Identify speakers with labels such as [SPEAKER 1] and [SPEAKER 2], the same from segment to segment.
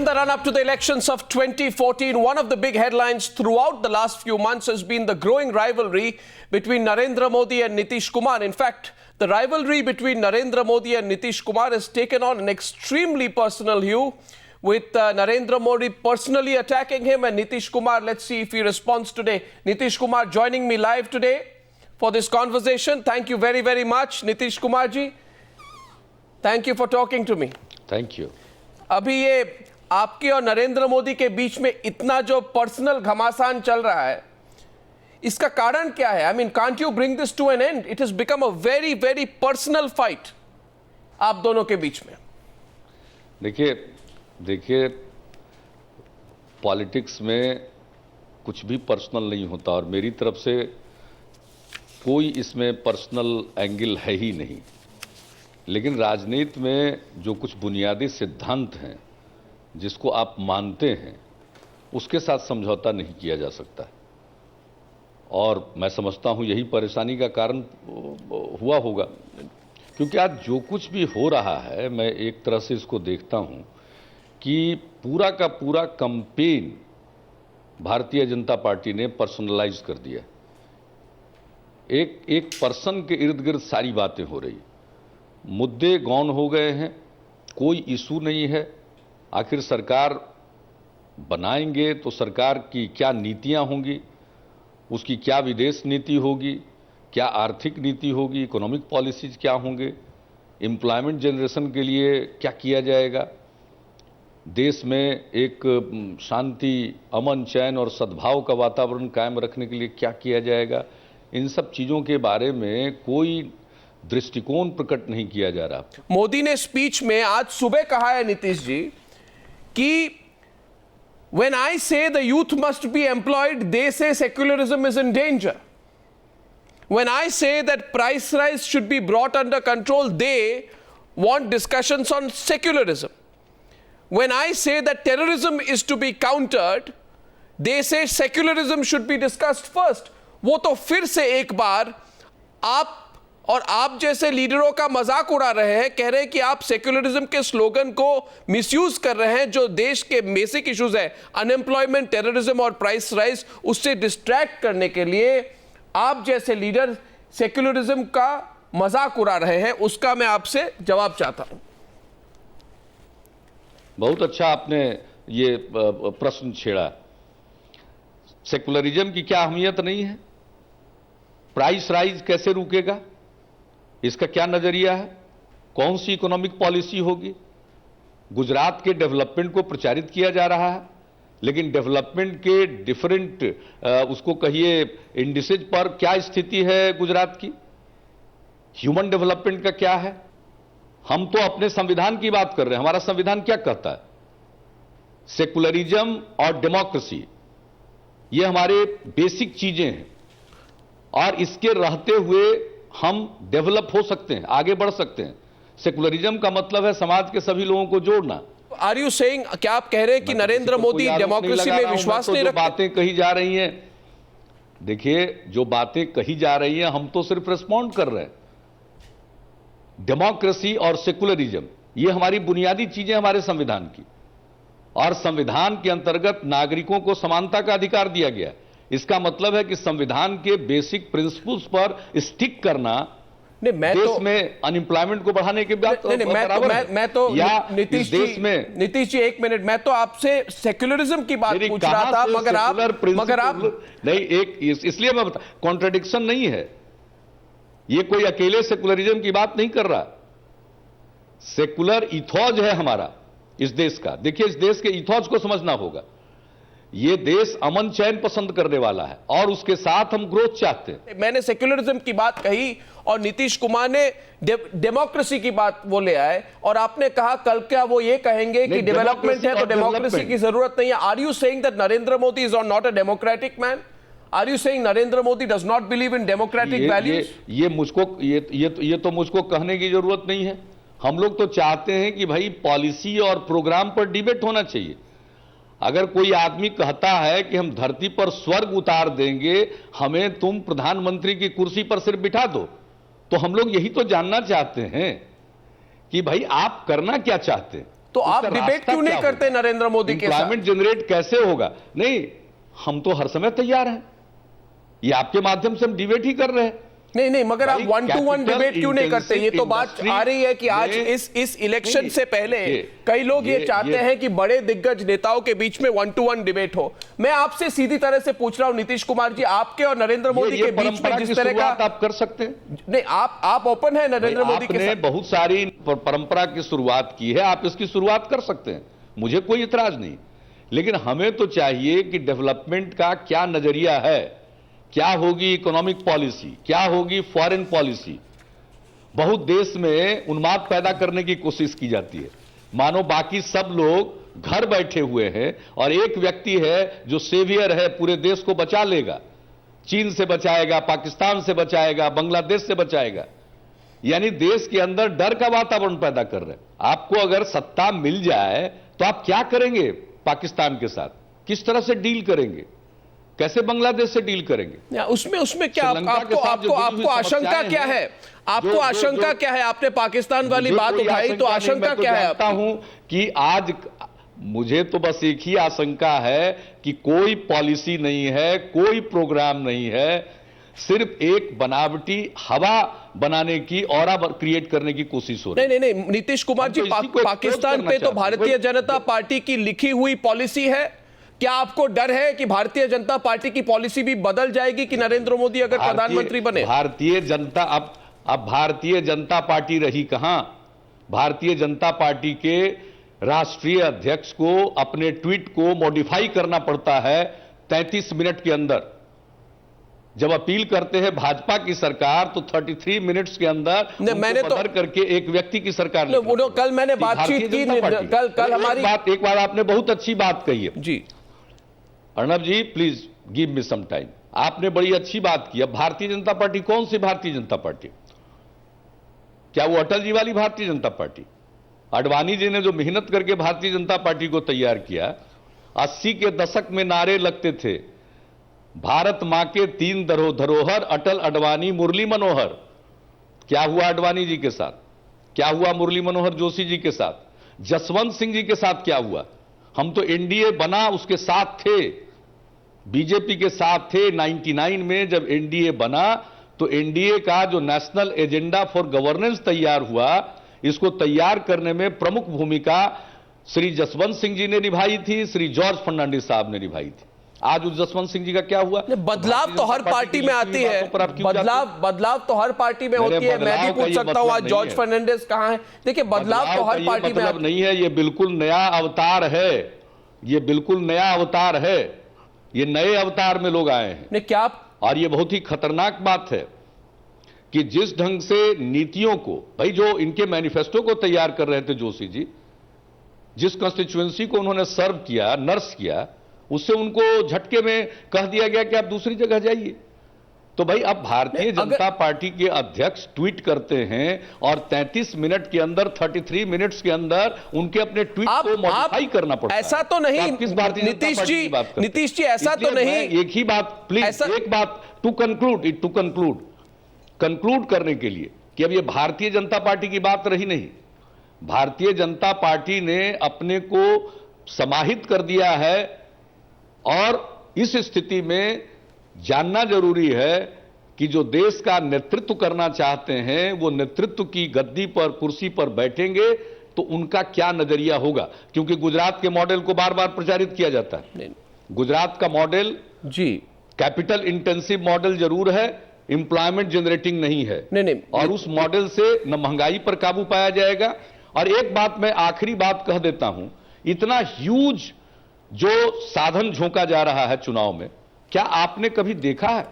[SPEAKER 1] the run-up to the elections of 2014, one of the big headlines throughout the last few months has been the growing rivalry between Narendra Modi and Nitish Kumar. In fact, the rivalry between Narendra Modi and Nitish Kumar has taken on an extremely personal hue, with Narendra Modi personally attacking him and Nitish Kumar. Let's see if he responds today. Nitish Kumar joining me live today for this conversation. Thank you very, very much, Nitish Kumar ji. Thank you for talking to me.
[SPEAKER 2] Thank you.
[SPEAKER 1] अभी ये आपके और नरेंद्र मोदी के बीच में इतना जो personal घमासान चल रहा है, इसका कारण क्या है? I mean, can't you bring this to an end? It has become a very very personal fight आप दोनों के बीच में.
[SPEAKER 2] देखिए पॉलिटिक्स में कुछ भी पर्सनल नहीं होता और मेरी तरफ से कोई इसमें पर्सनल एंगल है ही नहीं. लेकिन राजनीति में जो कुछ बुनियादी सिद्धांत हैं जिसको आप मानते हैं उसके साथ समझौता नहीं किया जा सकता. और मैं समझता हूं यही परेशानी का कारण हुआ होगा, क्योंकि आज जो कुछ भी हो रहा है मैं एक तरह से इसको देखता हूं कि पूरा का पूरा कैंपेन भारतीय जनता पार्टी ने पर्सनलाइज कर दिया. एक पर्सन के इर्द गिर्द सारी बातें हो रही, मुद्दे गौण हो गए हैं, कोई इशू नहीं है. आखिर सरकार बनाएंगे तो सरकार की क्या नीतियां होंगी, उसकी क्या विदेश नीति होगी, क्या आर्थिक नीति होगी, इकोनॉमिक पॉलिसीज क्या होंगे, एम्प्लॉयमेंट जनरेशन के लिए क्या किया जाएगा, देश में एक शांति, अमन, चैन और सद्भाव का वातावरण कायम रखने के लिए क्या किया जाएगा, इन सब चीज़ों के बारे में कोई दृष्टिकोण प्रकट नहीं किया जा रहा.
[SPEAKER 1] मोदी ने स्पीच में आज सुबह कहा है नीतीश जी कि when I say the youth must be employed, they say secularism is in danger. When I say that price rise should be brought under control, they want discussions on secularism. When I say that terrorism is to be countered, they say secularism should be discussed first. वो तो फिर से एक बार आप और आप जैसे लीडरों का मजाक उड़ा रहे हैं, कह रहे हैं कि आप सेक्युलरिज्म के स्लोगन को मिसयूज कर रहे हैं, जो देश के बेसिक इश्यूज है, अनएम्प्लॉयमेंट, टेररिज्म और प्राइस राइज, उससे डिस्ट्रैक्ट करने के लिए आप जैसे लीडर सेक्युलरिज्म का मजाक उड़ा रहे हैं. उसका मैं आपसे जवाब चाहता हूं.
[SPEAKER 2] बहुत अच्छा आपने ये प्रश्न छेड़ा. सेक्युलरिज्म की क्या अहमियत नहीं है? प्राइस राइज कैसे रुकेगा, इसका क्या नजरिया है, कौन सी इकोनॉमिक पॉलिसी होगी? गुजरात के डेवलपमेंट को प्रचारित किया जा रहा है, लेकिन डेवलपमेंट के डिफरेंट उसको कहिए इंडिसेज पर क्या स्थिति है गुजरात की? ह्यूमन डेवलपमेंट का क्या है? हम तो अपने संविधान की बात कर रहे हैं. हमारा संविधान क्या कहता है? सेकुलरिज्म और डेमोक्रेसी ये हमारे बेसिक चीजें हैं और इसके रहते हुए हम डेवलप हो सकते हैं, आगे बढ़ सकते हैं. सेकुलरिज्म का मतलब है समाज के सभी लोगों को जोड़ना.
[SPEAKER 1] आर यू सेइंग, क्या आप कह रहे हैं कि नरेंद्र मोदी डेमोक्रेसी में विश्वास नहीं रखते?
[SPEAKER 2] बातें कही जा रही हैं, देखिए जो बातें कही जा रही हैं हम तो सिर्फ रिस्पॉन्ड कर रहे हैं. डेमोक्रेसी और सेकुलरिज्म ये हमारी बुनियादी चीजें हमारे संविधान की, और संविधान के अंतर्गत नागरिकों को समानता का अधिकार दिया गया. इसका मतलब है कि संविधान के बेसिक प्रिंसिपल्स पर स्टिक करना देश में अनएम्प्लॉयमेंट को बढ़ाने के बाद
[SPEAKER 1] मैं तो नीतीश जी एक मिनट, मैं तो आपसे सेक्युलरिज्म की बात पूछ रहा था, मगर आप
[SPEAKER 2] नहीं, एक इसलिए मैं बता, कॉन्ट्रडिक्शन नहीं है. ये कोई अकेले सेकुलरिज्म की बात नहीं कर रहा. सेकुलर इथॉज है हमारा इस देश का. देखिए इस देश के इथॉज को समझना होगा. ये देश अमन चैन पसंद करने वाला है और उसके साथ हम ग्रोथ चाहते हैं.
[SPEAKER 1] मैंने सेक्युलरिज्म की बात कही और नीतीश कुमार ने डेमोक्रेसी की बात वो ले आए, और आपने कहा कल क्या वो ये कहेंगे कि डेवलपमेंट है तो डेमोक्रेसी की जरूरत नहीं है. Are you saying that Narendra Modi is not a democratic man? Are you saying Narendra Modi does not believe in democratic values?
[SPEAKER 2] ये तो मुझको कहने की जरूरत नहीं है. हम लोग तो चाहते हैं कि भाई पॉलिसी और प्रोग्राम पर डिबेट होना चाहिए. अगर कोई आदमी कहता है कि हम धरती पर स्वर्ग उतार देंगे, हमें तुम प्रधानमंत्री की कुर्सी पर सिर्फ बिठा दो, तो हम लोग यही तो जानना चाहते हैं कि भाई आप करना क्या चाहते हैं.
[SPEAKER 1] तो आप
[SPEAKER 2] उसका
[SPEAKER 1] डिबेट
[SPEAKER 2] रास्ता
[SPEAKER 1] क्यों नहीं
[SPEAKER 2] क्या
[SPEAKER 1] करते
[SPEAKER 2] होगा?
[SPEAKER 1] नरेंद्र मोदी के साथ?
[SPEAKER 2] एम्प्लॉयमेंट जनरेट कैसे होगा? नहीं, हम तो हर समय तैयार हैं, ये आपके माध्यम से हम डिबेट ही कर रहे हैं।
[SPEAKER 1] नहीं, मगर आप
[SPEAKER 2] भाई,
[SPEAKER 1] 1-to-1
[SPEAKER 2] capital
[SPEAKER 1] डिबेट क्यों नहीं करते? ये तो बात
[SPEAKER 2] intensive
[SPEAKER 1] आ रही है कि आज
[SPEAKER 2] industry
[SPEAKER 1] इस इलेक्शन
[SPEAKER 2] नहीं,
[SPEAKER 1] से पहले
[SPEAKER 2] ये-
[SPEAKER 1] कई लोग ये चाहते
[SPEAKER 2] ये-
[SPEAKER 1] हैं कि बड़े दिग्गज नेताओं के बीच में 1-to-1 डिबेट हो। मैं आपसे सीधी तरह से पूछ रहा हूं नीतीश कुमार जी, आपके और नरेंद्र मोदी के बीच में
[SPEAKER 2] परंपरा
[SPEAKER 1] जिस
[SPEAKER 2] की
[SPEAKER 1] तरह का,
[SPEAKER 2] शुरुआत आप कर सकते हैं।
[SPEAKER 1] नहीं, आप ओपन है नरेंद्र मोदी के
[SPEAKER 2] आपने
[SPEAKER 1] साथ?
[SPEAKER 2] बहुत सारी परंपरा की शुरुआत की है, आप इसकी शुरुआत कर सकते हैं, मुझे कोई इतराज नहीं। लेकिन हमें तो चाहिए कि डेवलपमेंट का क्या नजरिया है, क्या होगी इकोनॉमिक पॉलिसी, क्या होगी फॉरेन पॉलिसी। बहुत देश में उन्माद पैदा करने की कोशिश की जाती है, मानो बाकी सब लोग घर बैठे हुए हैं और एक व्यक्ति है जो सेवियर है, पूरे देश को बचा लेगा, चीन से बचाएगा, पाकिस्तान से बचाएगा, बांग्लादेश से बचाएगा। यानी देश के अंदर डर का वातावरण पैदा कर रहे हैं। आपको अगर सत्ता मिल जाए तो आप क्या करेंगे पाकिस्तान के साथ, किस तरह से डील करेंगे, कैसे बांग्लादेश से डील करेंगे?
[SPEAKER 1] उसमें क्या
[SPEAKER 2] श्रीलंका के साथ जो
[SPEAKER 1] आपको आशंका
[SPEAKER 2] समस्याएं
[SPEAKER 1] क्या
[SPEAKER 2] हैं,
[SPEAKER 1] है? आपको आशंका क्या है? आपने पाकिस्तान वाली बात उठाई, तो आशंका क्या है?
[SPEAKER 2] जानता हूं कि आज मुझे तो बस एक ही आशंका है कि कोई पॉलिसी नहीं है, कोई प्रोग्राम नहीं है, सिर्फ एक बनावटी हवा बनाने की, ऑरा क्रिएट करने की कोशिश हो रही है।
[SPEAKER 1] नहीं, नीतीश कुमार जी, पाकिस्तान पे तो भारतीय जनता पार्टी की लिखी हुई पॉलिसी है। क्या आपको डर है कि भारतीय जनता पार्टी की पॉलिसी भी बदल जाएगी कि नरेंद्र मोदी अगर प्रधानमंत्री बने?
[SPEAKER 2] भारतीय जनता अब भारतीय जनता पार्टी रही कहां? भारतीय जनता पार्टी के राष्ट्रीय अध्यक्ष को अपने ट्वीट को मॉडिफाई करना पड़ता है 33 मिनट के अंदर। जब अपील करते हैं भाजपा की सरकार तो 33 मिनट्स के अंदर
[SPEAKER 1] मैंने तो
[SPEAKER 2] बदल करके एक व्यक्ति की सरकार
[SPEAKER 1] कल मैंने बातचीत की, कल हमारी
[SPEAKER 2] एक बात आपने बहुत अच्छी बात कही है
[SPEAKER 1] जी।
[SPEAKER 2] Arnab ji, please give me some time. आपने बड़ी अच्छी बात की। अब भारतीय जनता पार्टी कौन सी भारतीय जनता पार्टी? क्या वो अटल जी वाली भारतीय जनता पार्टी? आडवाणी जी ने जो मेहनत करके भारतीय जनता पार्टी को तैयार किया, 80 के दशक में नारे लगते थे, भारत मां के 3 धरोहर, अटल, आडवाणी, मुरली मनोहर। क्या हुआ आडवाणी जी के साथ? क्या हुआ मुरली मनोहर जोशी जी के साथ? जसवंत सिंह जी के साथ क्या हुआ? हम तो एनडीए बना उसके साथ थे, बीजेपी के साथ थे। 99 में जब एनडीए बना तो एनडीए का जो नेशनल एजेंडा फॉर गवर्नेंस तैयार हुआ, इसको तैयार करने में प्रमुख भूमिका श्री जसवंत सिंह जी ने निभाई थी, श्री जॉर्ज फर्नांडिस साहब ने निभाई थी। आज उस जसवंत सिंह जी का क्या हुआ?
[SPEAKER 1] बदलाव तो हर पार्टी में आती है, बदलाव तो हर पार्टी में होती है। मैं भी पूछ सकता हूं आज जॉर्ज फर्नांडिस कहां है? देखिए, बदलाव तो हर पार्टी में
[SPEAKER 2] मतलब नहीं है, ये बिल्कुल नया अवतार है, ये बिल्कुल नया अवतार है, ये नए अवतार में लोग आए हैं।
[SPEAKER 1] क्या आप,
[SPEAKER 2] और ये बहुत ही खतरनाक बात है कि जिस ढंग से नीतियों को, भाई जो इनके मैनिफेस्टो को तैयार कर रहे थे जोशी जी, जिस कंस्टिट्यूएंसी को उन्होंने सर्व किया, नर्स किया, उससे उनको झटके में कह दिया गया कि आप दूसरी जगह जाइए। तो भाई अब भारतीय जनता पार्टी के अध्यक्ष ट्वीट करते हैं और 33 मिनट के अंदर, 33 मिनट्स के अंदर उनके अपने ट्वीट को मॉडिफाई करना पड़ता है।
[SPEAKER 1] ऐसा तो नहीं
[SPEAKER 2] किस भारतीय
[SPEAKER 1] नीतीश जी, ऐसा तो नहीं।
[SPEAKER 2] एक ही बात प्लीज, एक बात टू कंक्लूड करने के लिए कि अब ये भारतीय जनता पार्टी की बात रही नहीं। भारतीय जनता पार्टी ने अपने को समाहित कर दिया है और इस स्थिति में जानना जरूरी है कि जो देश का नेतृत्व करना चाहते हैं वो नेतृत्व की गद्दी पर, कुर्सी पर बैठेंगे तो उनका क्या नजरिया होगा। क्योंकि गुजरात के मॉडल को बार बार प्रचारित किया जाता है। गुजरात का model
[SPEAKER 1] G
[SPEAKER 2] capital intensive model जरूर है, एम्प्लॉयमेंट जनरेटिंग नहीं है।
[SPEAKER 1] नहीं,
[SPEAKER 2] और उस मॉडल से न महंगाई पर काबू पाया जाएगा। और एक बात मैं आखिरी बात कह देता हूं, इतना ह्यूज जो साधन झोंका जा रहा है चुनाव में, क्या आपने कभी देखा है?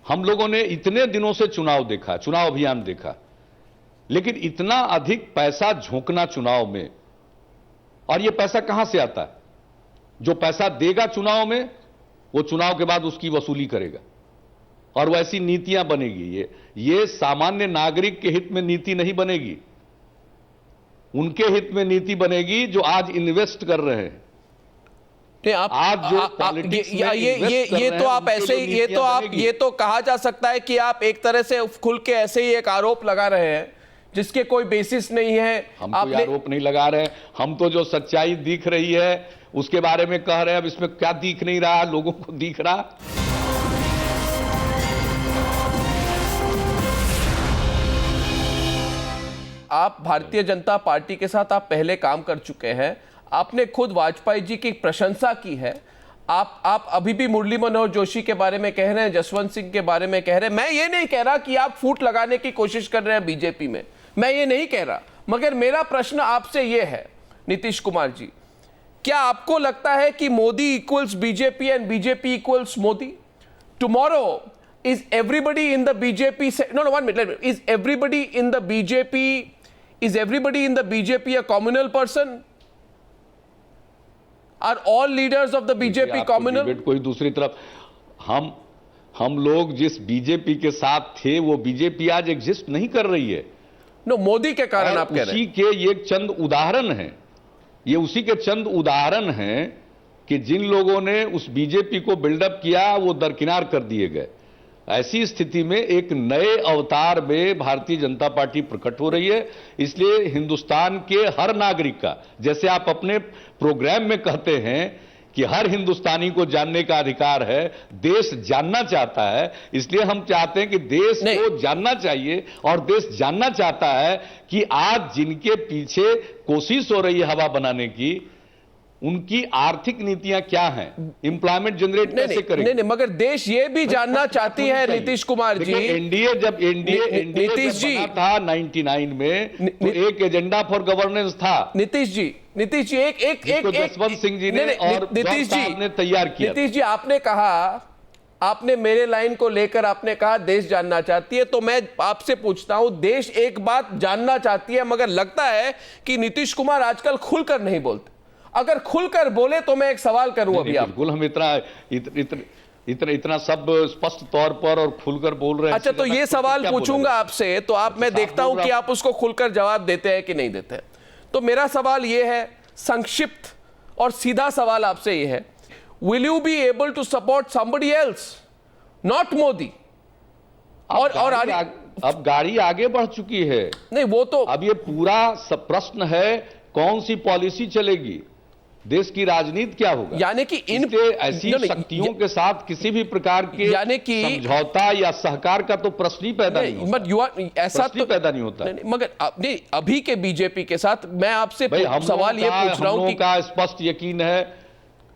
[SPEAKER 2] हम लोगों ने इतने दिनों से चुनाव देखा, चुनाव अभियान देखा, लेकिन इतना अधिक पैसा झोंकना चुनाव में, और यह पैसा कहां से आता है? जो पैसा देगा चुनाव में वो चुनाव के बाद उसकी वसूली करेगा और वैसी नीतियां बनेगी। ये सामान्य नागरिक के हित में नीति नहीं बनेगी, उनके हित में नीति बनेगी जो आज इन्वेस्ट कर रहे हैं। आज जो
[SPEAKER 1] ये तो आप ऐसे ही, ये तो कहा जा सकता है कि आप एक तरह से खुल के ऐसे ही एक आरोप लगा रहे हैं जिसके कोई बेसिस नहीं है।
[SPEAKER 2] हम कोई आरोप नहीं लगा रहे हैं, हम तो जो सच्चाई दिख रही है उसके बारे में कह रहे हैं। अब इसमें क्या दिख नहीं रहा, लोगों को दिख रहा।
[SPEAKER 1] आप भारतीय जनता पार्टी के साथ आप पहले काम कर चुके हैं, आपने खुद वाजपेयी जी की प्रशंसा की है। आप अभी भी मुरली मनोहर जोशी के बारे में कह रहे हैं, जसवंत सिंह के बारे में कह रहे हैं। मैं ये नहीं कह रहा कि आप फूट लगाने की कोशिश कर रहे हैं बीजेपी में, मैं ये नहीं कह रहा। मगर मेरा प्रश्न आपसे ये है नीतीश कुमार जी, क्या आपको लगता है कि Modi equals BJP and BJP equals Modi? Tomorrow is everybody in the BJP no 1 minute, is everybody in the BJP a communal person? Are all leaders of the BJP communal?
[SPEAKER 2] कोई दूसरी तरफ हम लोग जिस बीजेपी के साथ थे वो बीजेपी आज एग्जिस्ट नहीं कर रही है।
[SPEAKER 1] नो, मोदी के कारण आप कह रहे हैं।
[SPEAKER 2] उसी के ये चंद उदाहरण हैं, ये उसी के चंद उदाहरण हैं कि जिन लोगों ने उस बीजेपी को बिल्डअप किया वो दरकिनार कर दिए गए। ऐसी स्थिति में एक नए अवतार में भारतीय जनता पार्टी प्रकट हो रही है। इसलिए हिंदुस्तान के हर नागरिक का, जैसे आप अपने प्रोग्राम में कहते हैं कि हर हिंदुस्तानी को जानने का अधिकार है, देश जानना चाहता है, इसलिए हम चाहते हैं कि देश को जानना चाहिए। और देश जानना चाहता है कि आज जिनके पीछे कोशिश हो रही है हवा बनाने की, उनकी आर्थिक नीतियां क्या हैं, एम्प्लॉयमेंट जनरेट कैसे करेंगे।
[SPEAKER 1] नहीं, मगर देश ये भी जानना चाहती है नीतीश कुमार जी।
[SPEAKER 2] एनडीए जब
[SPEAKER 1] नीतीश जी
[SPEAKER 2] था 99 में, तो एक एजेंडा फॉर गवर्नेंस था।
[SPEAKER 1] नीतीश जी एक
[SPEAKER 2] जसवंत सिंह जी ने और
[SPEAKER 1] नीतीश जी
[SPEAKER 2] ने तैयार किया।
[SPEAKER 1] नीतीश जी, आपने कहा, आपने मेरे लाइन को लेकर आपने कहा देश जानना चाहती है, तो मैं आपसे पूछता हूं, देश एक बात जानना चाहती है, मगर लगता है कि नीतीश कुमार आजकल खुलकर नहीं बोलते। अगर खुलकर बोले तो मैं एक सवाल करूं अभी आप।
[SPEAKER 2] बिल्कुल, हम इतना सब स्पष्ट तौर पर और खुलकर बोल रहे हैं।
[SPEAKER 1] अच्छा, तो ये सवाल पूछूंगा आपसे, तो आप, मैं देखता हूं कि आप उसको खुलकर जवाब देते हैं कि नहीं देते हैं। तो मेरा सवाल ये है, संक्षिप्त और सीधा सवाल आपसे ये है, will you be able to support somebody else, not Modi? और
[SPEAKER 2] अब गाड़ी आगे बढ़ चुकी है।
[SPEAKER 1] नहीं, वो तो
[SPEAKER 2] अब ये पूरा प्रश्न है कौन सी पॉलिसी चलेगी, देश की राजनीति क्या होगा।
[SPEAKER 1] यानी कि इन
[SPEAKER 2] ऐसी शक्तियों के साथ किसी भी प्रकार के
[SPEAKER 1] यानी कि
[SPEAKER 2] समझौता या सहकार का तो प्रश्न ही पैदा नहीं होता। ऐसा तो पैदा नहीं होता।
[SPEAKER 1] मगर अभी के बीजेपी के साथ मैं आपसे सवाल ये पूछ रहा हूं कि
[SPEAKER 2] का स्पष्ट यकीन है,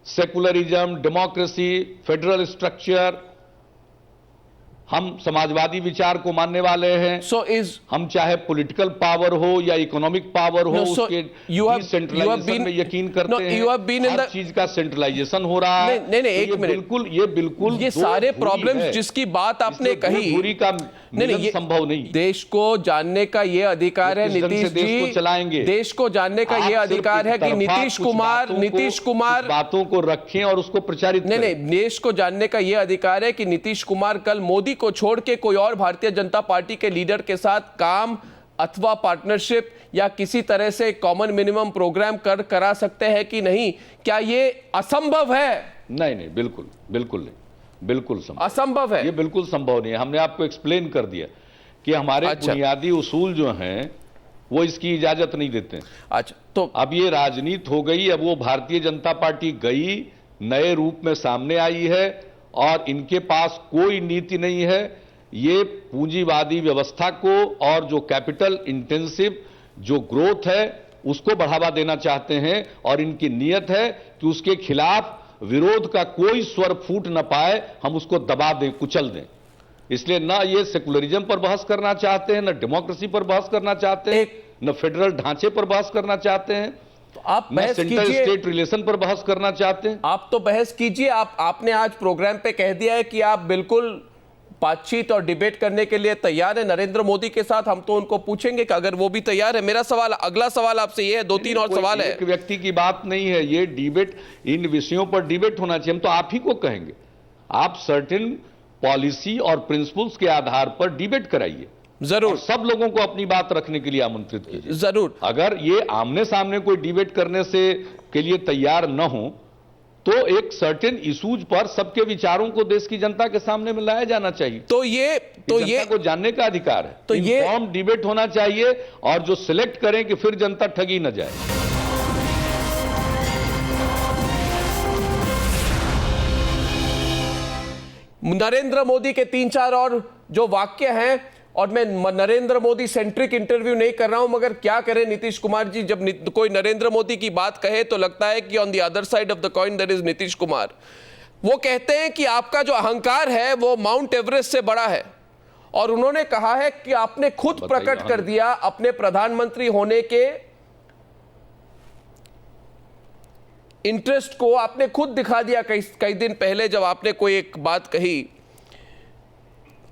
[SPEAKER 2] सेकुलरिज्म, डेमोक्रेसी, फेडरल स्ट्रक्चर, हम समाजवादी विचार को मानने वाले हैं। हम चाहे पॉलिटिकल पावर हो या इकोनॉमिक पावर हो, उसके डिसेंट्रलाइजेशन में यकीन करते हैं। हर चीज का सेंट्रलाइजेशन हो रहा है।
[SPEAKER 1] नहीं, बिल्कुल ये सारे प्रॉब्लम्स जिसकी बात आपने कही,
[SPEAKER 2] दूरी का नहीं, संभव नहीं।
[SPEAKER 1] देश को जानने का ये अधिकार है नीतीश जी,
[SPEAKER 2] चलाएंगे।
[SPEAKER 1] देश को जानने का ये अधिकार है कि नीतीश कुमार
[SPEAKER 2] बातों को रखें और उसको प्रचारित
[SPEAKER 1] नहीं, देश को जानने का ये अधिकार है कि नीतीश कुमार कल मोदी को छोड़ के कोई और भारतीय जनता पार्टी के लीडर के साथ काम अथवा पार्टनरशिप या किसी तरह से कॉमन मिनिमम प्रोग्राम करा सकते हैं कि नहीं? क्या ये असंभव है?
[SPEAKER 2] नहीं, बिल्कुल नहीं, बिल्कुल
[SPEAKER 1] असंभव है।
[SPEAKER 2] ये बिल्कुल संभव नहीं है। हमने आपको एक्सप्लेन कर दिया कि हमारे बुनियादी उसूल जो हैं वो इसकी इजाजत नहीं देते।
[SPEAKER 1] अच्छा, तो
[SPEAKER 2] अब ये राजनीति हो गई, अब वो भारतीय जनता पार्टी गई, नए रूप में सामने आई है और इनके पास कोई नीति नहीं है। ये पूंजीवादी व्यवस्था को और जो कैपिटल इंटेंसिव जो ग्रोथ है उसको बढ़ावा देना चाहते हैं और इनकी नीयत है कि उसके खिलाफ विरोध का कोई स्वर फूट न पाए, हम उसको दबा दें, कुचल दें। इसलिए ना ये सेकुलरिज्म पर बहस करना चाहते हैं, न डेमोक्रेसी पर बहस करना चाहते हैं, न फेडरल ढांचे पर बहस करना चाहते हैं,
[SPEAKER 1] आप बहस कीजिए,
[SPEAKER 2] स्टेट रिलेशन पर बहस करना चाहते हैं।
[SPEAKER 1] आप तो बहस कीजिए। आपने आज प्रोग्राम पे कह दिया है कि आप बिल्कुल बातचीत और डिबेट करने के लिए तैयार है नरेंद्र मोदी के साथ। हम तो उनको पूछेंगे कि अगर वो भी तैयार है। मेरा सवाल, अगला सवाल आपसे ये है, 2-3 और सवाल है।
[SPEAKER 2] एक व्यक्ति की बात नहीं है ये, डिबेट, इन विषयों पर डिबेट होना चाहिए। हम तो आप ही को कहेंगे, आप सर्टेन पॉलिसी और प्रिंसिपल्स के आधार पर डिबेट कराइए,
[SPEAKER 1] जरूर
[SPEAKER 2] सब लोगों को अपनी बात रखने के लिए आमंत्रित कीजिए।
[SPEAKER 1] जरूर।
[SPEAKER 2] अगर ये आमने सामने कोई डिबेट करने से के लिए तैयार न हो तो एक सर्टेन इशूज पर सबके विचारों को देश की जनता के सामने में लाया जाना चाहिए।
[SPEAKER 1] तो ये
[SPEAKER 2] जनता को जानने का अधिकार है।
[SPEAKER 1] तो ये
[SPEAKER 2] इन्फॉर्म डिबेट होना चाहिए और जो सिलेक्ट करें कि फिर जनता ठगी न जाए।
[SPEAKER 1] नरेंद्र मोदी के 3-4 और जो वाक्य हैं, और मैं नरेंद्र मोदी सेंट्रिक इंटरव्यू नहीं कर रहा हूं, मगर क्या करें नीतीश कुमार जी, जब कोई नरेंद्र मोदी की बात कहे तो लगता है कि on the other side of the coin there is Nitish Kumar. वो कहते हैं कि आपका जो अहंकार है वो माउंट एवरेस्ट से बड़ा है, और उन्होंने कहा है कि आपने खुद प्रकट कर दिया अपने प्रधानमंत्री होने के इंटरेस्ट को, आपने खुद दिखा दिया कई दिन पहले जब आपने कोई एक बात कही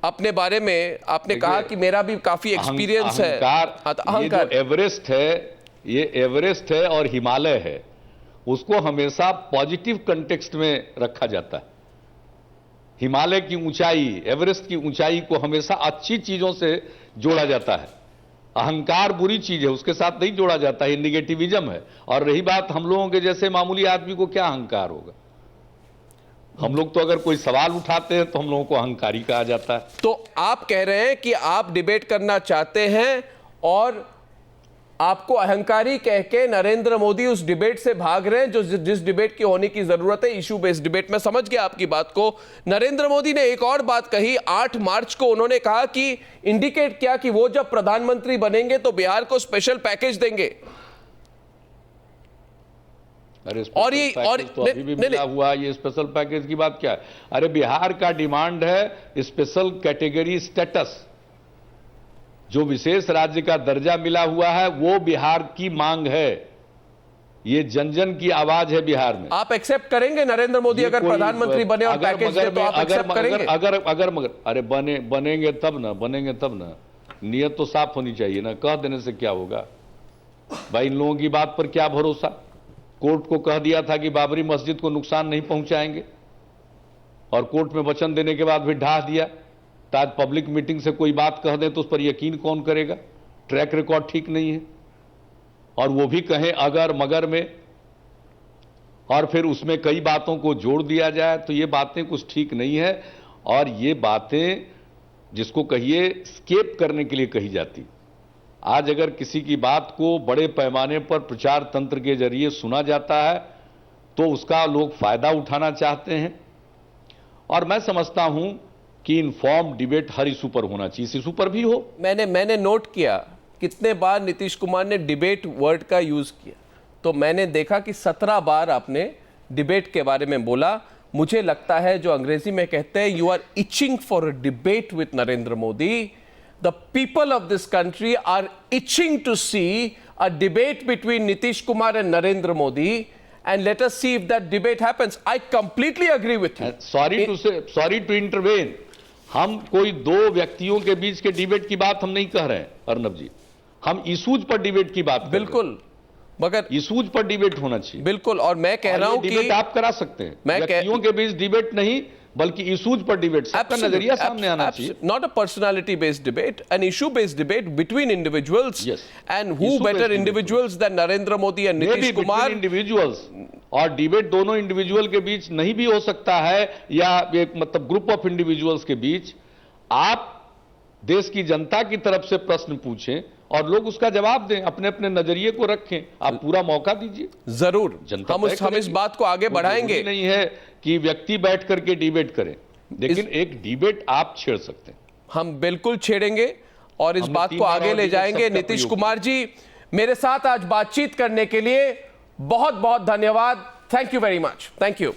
[SPEAKER 1] अपने बारे में। आपने कहा कि मेरा भी काफी एक्सपीरियंस है।
[SPEAKER 2] अहंकार एवरेस्ट है, ये एवरेस्ट है और हिमालय है, उसको हमेशा पॉजिटिव कंटेक्स्ट में रखा जाता है। हिमालय की ऊंचाई, एवरेस्ट की ऊंचाई को हमेशा अच्छी चीजों से जोड़ा जाता है। अहंकार बुरी चीज है, उसके साथ नहीं जोड़ा जाता है, ये निगेटिविज्म है। और रही बात हम लोगों के जैसे मामूली आदमी को क्या अहंकार होगा? हम लोग तो अगर कोई सवाल उठाते हैं तो हम लोगों को अहंकारी कहा जाता है।
[SPEAKER 1] तो आप कह रहे हैं कि आप डिबेट करना चाहते हैं और आपको अहंकारी कह के नरेंद्र मोदी उस डिबेट से भाग रहे हैं जो जिस डिबेट की होने की जरूरत है, इशू बेस्ड डिबेट। मैं समझ गया आपकी बात को। नरेंद्र मोदी ने एक और बात कही 8 मार्च को, उन्होंने कहा कि इंडिकेट किया कि वो जब प्रधानमंत्री बनेंगे तो बिहार को स्पेशल पैकेज देंगे।
[SPEAKER 2] अरे और ये और तो अभी भी मिला हुआ, ये स्पेशल पैकेज की बात क्या है? अरे बिहार का डिमांड है स्पेशल कैटेगरी स्टेटस, जो विशेष राज्य का दर्जा मिला हुआ है वो बिहार की मांग है। ये जन जन की आवाज है बिहार में।
[SPEAKER 1] आप एक्सेप्ट करेंगे नरेंद्र मोदी अगर प्रधानमंत्री बने और पैकेज दे तो आप एक्सेप्ट करेंगे?
[SPEAKER 2] अगर मगर अरे बनेंगे तब ना। नियत तो साफ होनी चाहिए ना, कह देने से क्या होगा भाई? इन लोगों की बात पर क्या भरोसा? कोर्ट को कह दिया था कि बाबरी मस्जिद को नुकसान नहीं पहुंचाएंगे, और कोर्ट में वचन देने के बाद भी ढा दिया। तो आज पब्लिक मीटिंग से कोई बात कह दें तो उस पर यकीन कौन करेगा? ट्रैक रिकॉर्ड ठीक नहीं है। और वो भी कहें अगर मगर में, और फिर उसमें कई बातों को जोड़ दिया जाए, तो ये बातें कुछ ठीक नहीं है। और ये बातें जिसको कहिए स्केप करने के लिए कही जाती। आज अगर किसी की बात को बड़े पैमाने पर प्रचार तंत्र के जरिए सुना जाता है तो उसका लोग फायदा उठाना चाहते हैं। और मैं समझता हूं कि इन्फॉर्म डिबेट हर इशू पर होना चाहिए, इस इशू पर भी हो।
[SPEAKER 1] मैंने नोट किया कितने बार नीतीश कुमार ने डिबेट वर्ड का यूज किया, तो मैंने देखा कि 17 बार आपने डिबेट के बारे में बोला। मुझे लगता है जो अंग्रेजी में कहते हैं you are itching for a debate with Narendra Modi. The people of this country are itching to see a debate between Nitish Kumar and Narendra Modi, and let us see if that debate happens. I completely agree with you.
[SPEAKER 2] Sorry to intervene. हम कोई दो व्यक्तियों के बीच के debate की बात हम नहीं कह रहे हैं अर्नब जी, हम इशूज पर डिबेट की बात कर रहे हैं।
[SPEAKER 1] बिल्कुल, मगर
[SPEAKER 2] इशूज पर डिबेट होना चाहिए।
[SPEAKER 1] बिल्कुल, और मैं कह रहा हूं कि
[SPEAKER 2] डिबेट आप करा सकते हैं, व्यक्तियों के बीच डिबेट नहीं बल्कि इशूज पर डिबेट, सबका नजरिया सामने आना चाहिए।
[SPEAKER 1] Not a personality based debate, an issue based debate between individuals.
[SPEAKER 2] Yes.
[SPEAKER 1] And who better individuals than Narendra Modi and Nitish Kumar?
[SPEAKER 2] Individuals, और डिबेट दोनों इंडिविजुअल के बीच नहीं भी हो सकता है, या एक मतलब ग्रुप ऑफ इंडिविजुअल्स के बीच। आप देश की जनता की तरफ से प्रश्न पूछें और लोग उसका जवाब दें, अपने अपने नजरिए को रखें, आप पूरा मौका दीजिए।
[SPEAKER 1] जरूर हम इस बात को आगे बढ़ाएंगे।
[SPEAKER 2] नहीं है कि व्यक्ति बैठ करके डिबेट करें, लेकिन एक डिबेट आप छेड़ सकते हैं।
[SPEAKER 1] हम बिल्कुल छेड़ेंगे और इस बात को आगे ले जाएंगे। नीतीश कुमार जी, मेरे साथ आज बातचीत करने के लिए बहुत बहुत धन्यवाद। Thank you very much. Thank you.